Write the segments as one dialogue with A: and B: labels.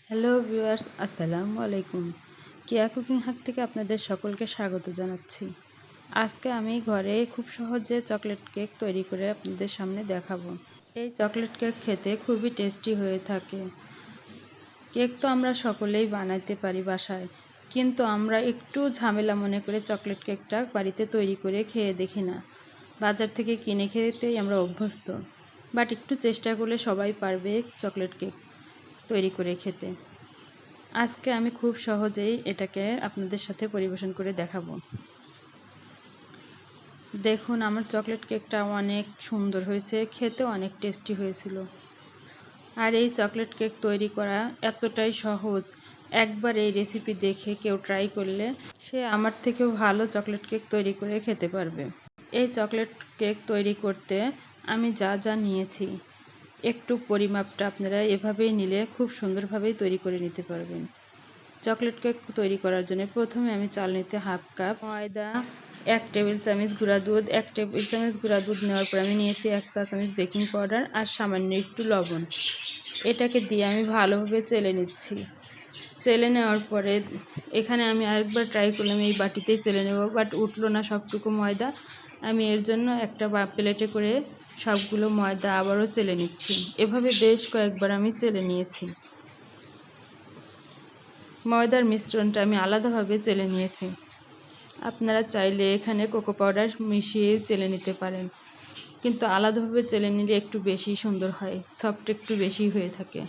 A: Hello viewers, আসসালামু আলাইকুম। কেয়া cooking হাক থেকে আপনাদের সকলকে স্বাগত জানাচ্ছি। আজকে আমি ঘরে খুব সহজে চকলেট কেক তৈরি করে আপনাদের সামনে দেখাবো। এই চকলেট কেক খেতে খুবই টেস্টি হয়ে থাকে। কেক তো আমরা সকলেই বানাইতে পারি বাসায়, কিন্তু আমরা একটু ঝামেলা মনে করে চকলেট কেকটা বাড়িতে তৈরি করে খেয়ে দেখি না। বাজার থেকে কিনে খেতেই আমরা অভ্যস্ত, বাট একটু চেষ্টা করলে সবাই পারবে চকলেট কেক তৈরি করে খেতে। আজকে আমি খুব সহজেই এটাকে আপনাদের সাথে পরিবেশন করে দেখাবো। দেখুন, আমার চকলেট কেকটা অনেক সুন্দর হয়েছে, খেতেও অনেক টেস্টি হয়েছিল। আর এই চকলেট কেক তৈরি করা এতটাই সহজ, একবার এই রেসিপি দেখে কেউ ট্রাই করলে সে আমার থেকেও ভালো চকলেট কেক তৈরি করে খেতে পারবে। এই চকলেট কেক তৈরি করতে আমি যা যা নিয়েছি একটু পরিমাপটা আপনারা এভাবেই নিলে খুব সুন্দরভাবেই তৈরি করে নিতে পারবেন। চকলেট কেক তৈরি করার জন্য প্রথমে আমি চালনিতে হাফ কাপ ময়দা, 1 টেবিল চামচ গুঁড়া দুধ, 1 টেবিল চামচ গুঁড়া দুধ নেওয়ার পর আমি নিয়েছি 1 চা চামচ বেকিং পাউডার আর সামান্য একটু লবণ। এটাকে দিয়ে আমি ভালোভাবে চেলে নিচ্ছি। চেলে নেওয়ার পরে এখানে আমি আরেকবার ট্রাই করলাম এই বাটিতেই চেলে নেব, বাট উঠলো না সবটুকু ময়দা। আমি এর জন্য একটা প্লেটে করে সবগুলো ময়দা আবারও চেলে নিচ্ছি। এভাবে বেশ কয়েকবার আমি চেলে নিয়েছি। ময়দার মিশ্রণটা আমি আলাদাভাবে চেলে নিয়েছি। আপনারা চাইলে এখানে কোকো পাউডার মিশিয়ে চেলে নিতে পারেন, কিন্তু আলাদাভাবে চেলে নিলে একটু বেশি সুন্দর হয়, সফট একটু বেশি হয়ে থাকে।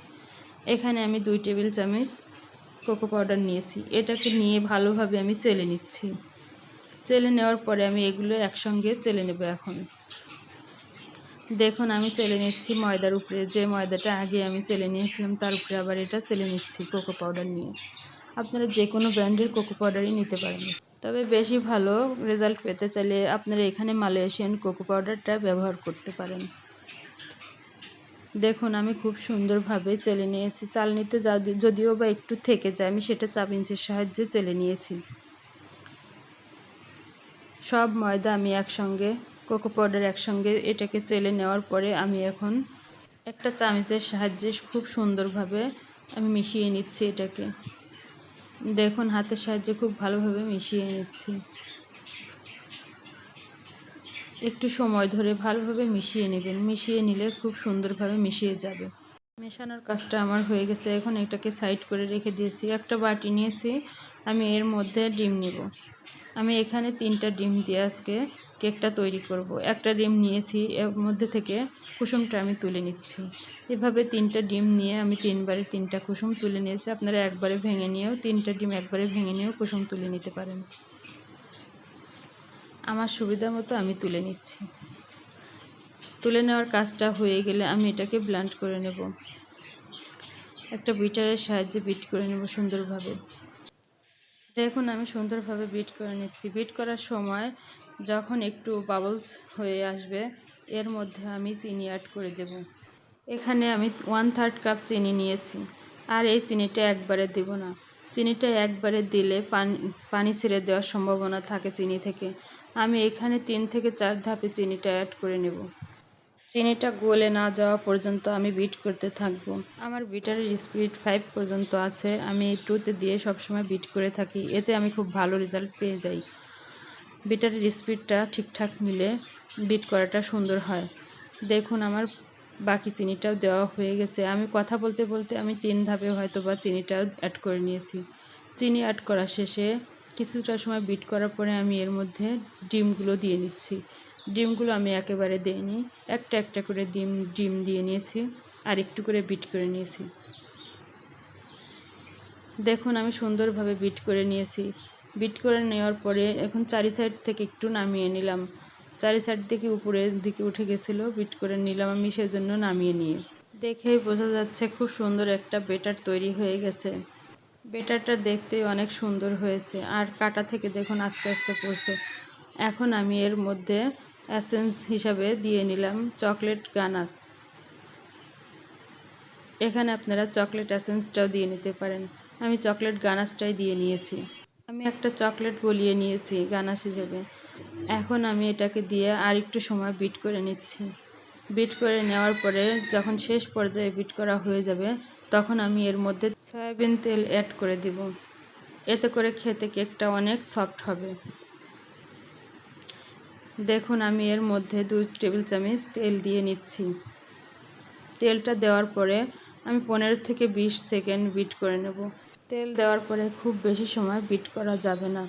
A: এখানে আমি 2 টেবিল চামচ কোকো পাউডার নিয়েছি। এটাকে নিয়ে ভালোভাবে আমি চেলে নিচ্ছি। চেলে নেওয়ার পরে আমি এগুলো একসঙ্গে চেলে নেব। এখন দেখুন, আমি চেলে নিচ্ছি ময়দার উপরে, যে ময়দাটা আগে আমি চেলে নিয়েছিলাম তার উপরে আবার এটা চেলে নিচ্ছি কোকো পাউডার নিয়ে। আপনারা যে কোনো ব্র্যান্ডের কোকো পাউডারই নিতে পারেন, তবে বেশি ভালো রেজাল্ট পেতে চাইলে আপনারা এখানে মালয়েশিয়ান কোকো পাউডারটা ব্যবহার করতে পারেন। দেখুন, আমি খুব সুন্দরভাবে চেলে নিয়েছি। চালনিতে যদিও বা একটু থেকে যায়, আমি সেটা চামিচের সাহায্যে চেলে নিয়েছি। সব ময়দা আমি একসঙ্গে, কোকো পাউডার একসঙ্গে এটাকে চেলে নেওয়ার পরে আমি এখন একটা চামচের সাহায্যে খুব সুন্দরভাবে আমি মিশিয়ে নিচ্ছি এটাকে। দেখুন, হাতের সাহায্যে খুব ভালোভাবে মিশিয়ে নিচ্ছি। একটু সময় ধরে ভালোভাবে মিশিয়ে নেবেন, মিশিয়ে নিলে খুব সুন্দরভাবে মিশিয়ে যাবে। মেশানোর কাজটা আমার হয়ে গেছে। এখন এটাকে সাইড করে রেখে দিয়েছি। একটা বাটি নিয়েছি, আমি এর মধ্যে ডিম নেব। আমি এখানে 3টা ডিম দিয়ে আজকে কেকটা তৈরি করব। একটা ডিম নিয়েছি, এর মধ্যে থেকে কুসুমটা আমি তুলে নিচ্ছি। এভাবে 3টা ডিম নিয়ে আমি 3বারে 3টা কুসুম তুলে নিয়েছি। আপনারা একবারে ভেঙে নিয়েও 3টা ডিম একবারে ভেঙে নিয়েও কুসুম তুলে নিতে পারেন। আমার সুবিধা মতো আমি তুলে নিচ্ছি। তুলে নেওয়ার কাজটা হয়ে গেলে আমি এটাকে ব্লেন্ড করে নেব। একটা বিটারের সাহায্যে বিট করে নেব সুন্দরভাবে। দেখুন, আমি সুন্দরভাবে বিট করে নিচ্ছি। বিট করার সময় যখন একটু বাবলস হয়ে আসবে, এর মধ্যে আমি চিনি অ্যাড করে দেব। এখানে আমি 1/3 কাপ চিনি নিয়েছি। আর এই চিনিটা একবারে দেব না। চিনিটা একবারে দিলে পানি ছেড়ে দেওয়ার সম্ভাবনা থাকে চিনি থেকে। আমি এখানে 3 থেকে 4 ধাপে চিনিটা অ্যাড করে নেব। চিনিটা গলে না যাওয়া পর্যন্ত আমি বিট করতে থাকবো। আমার বিটারের স্পিড 5 পর্যন্ত আছে। আমি 2তে দিয়ে সবসময় বিট করে থাকি, এতে আমি খুব ভালো রেজাল্ট পেয়ে যাই। বিটারের স্পিডটা ঠিকঠাক নিলে বিট করাটা সুন্দর হয়। দেখুন, আমার বাকি চিনিটাও দেওয়া হয়ে গেছে। আমি কথা বলতে বলতে আমি 3 ধাপে হয়তো বা চিনিটাও অ্যাড করে নিয়েছি। চিনি অ্যাড করা শেষে কিছুটা সময় বিট করার পরে আমি এর মধ্যে ডিমগুলো দিয়ে দিচ্ছি। ডিমগুলো আমি একেবারে দিইনি, একটা একটা করে ডিম দিয়ে নিয়েছি আর একটু করে বিট করে নিয়েছি। দেখুন, আমি সুন্দরভাবে বিট করে নিয়েছি। বিট করে নেওয়ার পরে এখন চারি সাইড থেকে একটু নামিয়ে নিলাম। চারি সাইড থেকে উপরের দিকে উঠে গেছিলো, বিট করে নিলাম আমি, সেজন্য নামিয়ে নিয়ে। দেখেই বোঝা যাচ্ছে খুব সুন্দর একটা বেটার তৈরি হয়ে গেছে। বেটারটা দেখতে অনেক সুন্দর হয়েছে, আর কাটা থেকে দেখুন আস্তে আস্তে পড়ছে। এখন আমি এর মধ্যে এসেন্স হিসাবে দিয়ে নিলাম চকলেট গানাশ। এখানে আপনারা চকলেট এসেন্সটাও দিয়ে নিতে পারেন। আমি চকলেট গানাশটাই দিয়ে নিয়েছি। আমি একটা চকলেট গলিয়ে নিয়েছি গানাশ হিসেবে। এখন আমি এটাকে দিয়ে আর একটু সময় বিট করে নিচ্ছি। বিট করে নেওয়ার পরে যখন শেষ পর্যায়ে বিট করা হয়ে যাবে, তখন আমি এর মধ্যে সয়াবিন তেল অ্যাড করে দিব। এতে করে খেতে কেকটা অনেক সফট হবে। দেখুন আমি এর মধ্যে 2 টেবিল চামচ তেল দিয়ে নিচ্ছি। তেলটা দেওয়ার পরে আমি 15 থেকে 20 সেকেন্ড বিট করে নেব। তেল দেওয়ার পরে খুব বেশি সময় বিট করা যাবে না।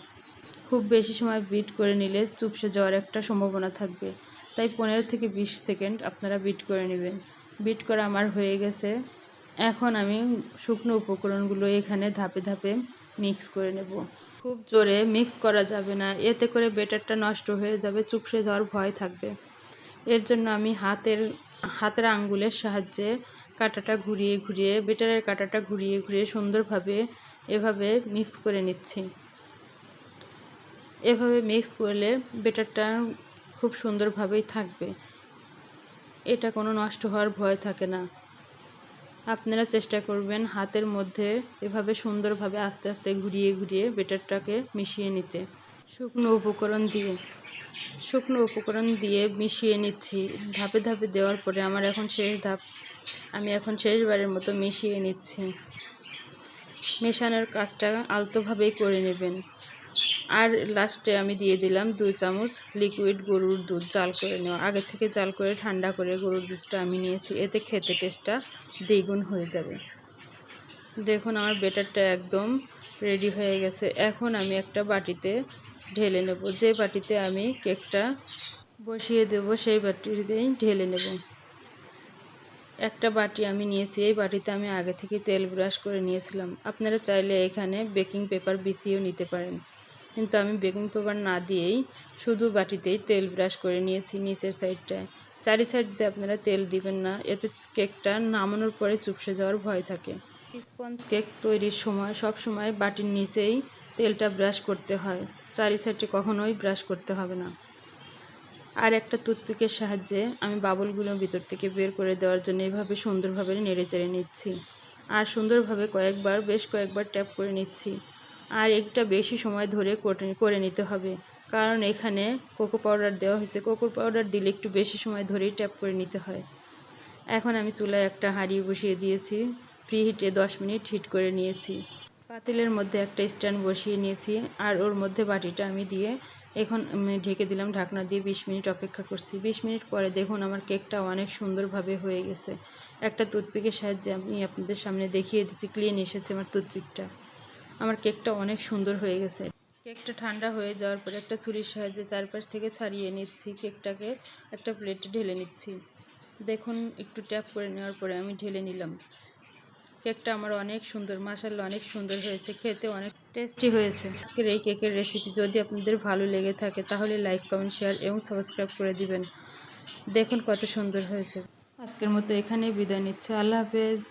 A: খুব বেশি সময় বিট করে নিলে চুপসে যাওয়ার একটা সম্ভাবনা থাকবে। তাই 15 থেকে 20 সেকেন্ড আপনারা বিট করে নেবেন। বিট করা আমার হয়ে গেছে। এখন আমি শুকনো উপকরণগুলো এখানে ধাপে ধাপে মিক্স করে নেব। খুব জোরে মিক্স করা যাবে না, এতে করে ব্যাটারটা নষ্ট হয়ে যাবে, চুপসে যাওয়ার ভয় থাকবে। এর জন্য আমি হাতের আঙ্গুলের সাহায্যে কাঁটাটা ঘুরিয়ে ঘুরিয়ে ব্যাটারের কাঁটাটা ঘুরিয়ে ঘুরিয়ে সুন্দরভাবে এভাবে মিক্স করে নিচ্ছি। এভাবে মিক্স করলে ব্যাটারটা খুব সুন্দরভাবেই থাকবে, এটা কোনো নষ্ট হওয়ার ভয় থাকে না। আপনারা চেষ্টা করবেন হাতের মধ্যে এভাবে সুন্দরভাবে আস্তে আস্তে ঘুরিয়ে ঘুরিয়ে ব্যাটারটাকে মিশিয়ে নিতে। শুকনো উপকরণ দিয়ে মিশিয়ে নিচ্ছি। ধাপে ধাপে দেওয়ার পরে আমার এখন শেষ ধাপ, আমি এখন শেষবারের মতো মিশিয়ে নিচ্ছি। মেশানোর কাজটা আলতোভাবেই করে নেবেন। আর লাস্টে আমি দিয়ে দিলাম 2 চামচ লিকুইড গরুর দুধ, জাল করে নেওয়া, আগে থেকে জাল করে ঠান্ডা করে গরুর দুধটা আমি নিয়েছি। এতে খেতে টেস্টটা দ্বিগুণ হয়ে যাবে। দেখুন আমার ব্যাটারটা একদম রেডি হয়ে গেছে। এখন আমি একটা বাটিতে ঢেলে নেব। যে বাটিতে আমি কেকটা বসিয়ে দেব সেই বাটিতেই ঢেলে নেব। একটা বাটি আমি নিয়েছি, এই বাটিতে আমি আগে থেকে তেল ব্রাশ করে নিয়েছিলাম। আপনারা চাইলে এখানে বেকিং পেপার বিছিয়েও নিতে পারেন, কিন্তু আমি বেকিং পেপার না দিয়েই শুধু বাটিতেই তেল ব্রাশ করে নিয়েছি নিচের সাইডটায়। চারি সাইড দিয়ে আপনারা তেল দিবেন না, এতে কেকটা নামানোর পরে চুপসে যাওয়ার ভয় থাকে। স্পঞ্জ কেক তৈরির সময় সব সময় বাটির নিচেই তেলটা ব্রাশ করতে হয়, চারি সাইডে কখনোই ব্রাশ করতে হবে না। আর একটা টুথপিকের সাহায্যে আমি বাবলগুলো ভিতর থেকে বের করে দেওয়ার জন্য এভাবে সুন্দরভাবে নেড়ে চেড়ে নিচ্ছি। আর সুন্দরভাবে বেশ কয়েকবার ট্যাপ করে নিচ্ছি। আর একটা বেশি সময় ধরে করে নিতে হবে, কারণ এখানে কোকো পাউডার দেওয়া হয়েছে। কোকো পাউডার দিলে একটু বেশি সময় ধরেই ট্যাপ করে নিতে হয়। এখন আমি চুলায় একটা হাঁড়ি বসিয়ে দিয়েছি, প্রিহিটে 10 মিনিট হিট করে নিয়েছি। পাতিলের মধ্যে একটা স্ট্যান্ড বসিয়ে নিয়েছি, আর ওর মধ্যে বাটিটা আমি দিয়ে এখন ঢেকে দিলাম। ঢাকনা দিয়ে 20 মিনিট অপেক্ষা করছি। 20 মিনিট পরে দেখুন আমার কেকটা অনেক সুন্দরভাবে হয়ে গেছে। একটা টুথপিকের সাহায্যে আমি আপনাদের সামনে দেখিয়ে দিচ্ছি, ক্লিন এসেছে আমার টুথপিকটা। আমার কেকটা অনেক সুন্দর হয়ে গেছে। কেকটা ঠান্ডা হয়ে যাওয়ার পরে একটা ছুরির সাহায্যে চারপাশ থেকে ছাড়িয়ে নিচ্ছি, কেকটাকে একটা প্লেটে ঢেলে নিচ্ছি। দেখুন একটু ট্যাপ করে নেওয়ার পরে আমি ঢেলে নিলাম। কেকটা আমার অনেক সুন্দর, মাশাআল্লাহ অনেক সুন্দর হয়েছে, খেতে অনেক টেস্টি হয়েছে। আজকের এই কেকের রেসিপি যদি আপনাদের ভালো লেগে থাকে তাহলে লাইক, কমেন্ট, শেয়ার এবং সাবস্ক্রাইব করে দিবেন। দেখুন কত সুন্দর হয়েছে। আজকের মতো এখানেই বিদায় নিচ্ছি। আল্লাহ হাফেজ।